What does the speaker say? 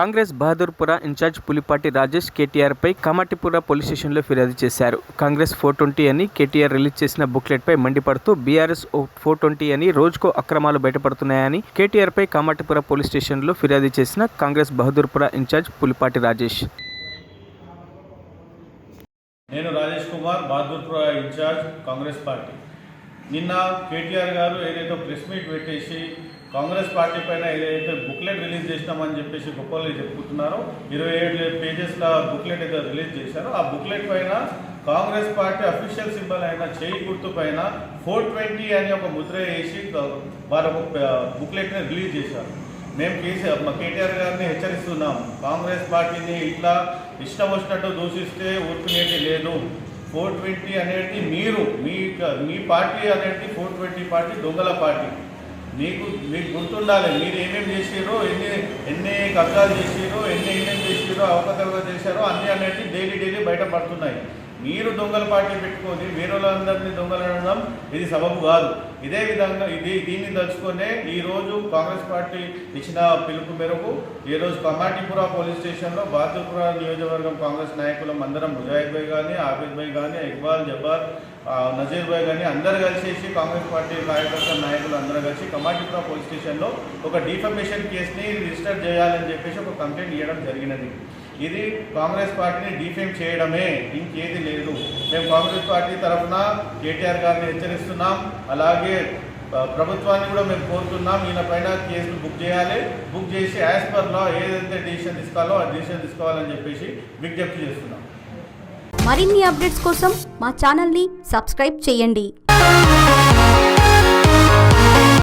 Congress Bahadurpura incharge Pulipati Rajesh KTR పై Kamatipura police స్టేషన్లో ఫిర్యాదు చేశారు. కాంగ్రెస్ 420 అని కేటీఆర్ రిలీజ్ చేసిన బుక్లెట్ పై మండిపడుతూ బీఆర్ఎస్ 420 అని రోజుకో అక్రమాలు బయటపడుతున్నాయని కేటీఆర్ పై కామాటిపుర పోలీస్ స్టేషన్లో ఫిర్యాదు చేసిన కాంగ్రెస్ బహదూర్పుర ఇన్ఛార్జ్ పులిపాటి రాజేష్. నేను రాజేష్ కుమార్, బహదూర్పుర ఇన్ఛార్జ్ కాంగ్రెస్ పార్టీ. నిన్న కేటీఆర్ గారు ఏదైతే ప్రెస్ మీట్ పెట్టేసి కాంగ్రెస్ పార్టీ పైన ఏదైతే బుక్లెట్ రిలీజ్ చేసినామని చెప్పేసి గొప్పలు చెప్పుకుంటున్నారో 27 పేజెస్ల బుక్లెట్ ఏదో రిలీజ్ చేశారో ఆ బుక్లెట్ పైన కాంగ్రెస్ పార్టీ అఫీషియల్ సింబల్ అయిన చేయి గుర్తు పైన 420 అని ఒక ముద్ర వేసి వారు బుక్లెట్ని రిలీజ్ చేశారు. మేము కేటీఆర్ గారిని హెచ్చరిస్తున్నాం, కాంగ్రెస్ పార్టీని ఇట్లా ఇష్టం వచ్చినట్టు దూషిస్తే ఊరుకునేది లేదు. 420 అనేది మీ పార్టీ అనేది 420 పార్టీ దొంగల పార్టీ. మీకు గుర్తుండాలి, మీరు ఏమేమి చేసారో, ఎన్ని కబ్జాలు చేసారో, ఏమేమి చేసారో, అవకతవకలు చేశారో అన్నీ అనేది డైలీ బయటపడుతున్నాయి. మీరు దొంగల పార్టీ పెట్టుకొని వేరే వాళ్ళందరినీ దొంగలు అనడం ఇది సబబు కాదు. ఇదే విధంగా దీన్ని తలుచుకునే ఈరోజు కాంగ్రెస్ పార్టీ ఇచ్చిన పిలుపు మేరకు ఈరోజు కమాటిపుర పోలీస్ స్టేషన్లో బహదూర్పుర నియోజకవర్గం కాంగ్రెస్ నాయకులం అందరం ముజాహిద్ భాయ్ కానీ, ఆబిద్ భాయ్ కానీ, ఇక్బాల్, జబ్బార్, నజీర్ భాయ్ కానీ అందరు కలిసేసి కాంగ్రెస్ పార్టీ కార్యకర్తల నాయకులు అందరూ కలిసి కమాటిపుర పోలీస్ స్టేషన్లో ఒక డిఫమేషన్ కేసుని రిజిస్టర్ చేయాలని చెప్పేసి ఒక కంప్లైంట్ ఇవ్వడం జరిగినది. ఇది కాంగ్రెస్ పార్టీని డిఫేమ్ చేయడమే, ఇంకేది లేదు. మేము కాంగ్రెస్ పార్టీ తరఫున కేటీఆర్ గారిని హెచ్చరిస్తున్నాం. అలాగే ప్రభుత్వాన్ని కూడా మేము కోరుతున్నాం, ఈయన పైన కేసులు బుక్ చేయాలి. బుక్ చేసి యాజ్ పర్ లా ఏదైతే డిసిషన్ తీసుకోవాలో ఆ డిసిషన్ తీసుకోవాలని చెప్పేసి విజ్ఞప్తి చేస్తున్నాం. మరిన్ని అప్డేట్స్ కోసం మా ఛానల్ని సబ్స్క్రైబ్ చేయండి.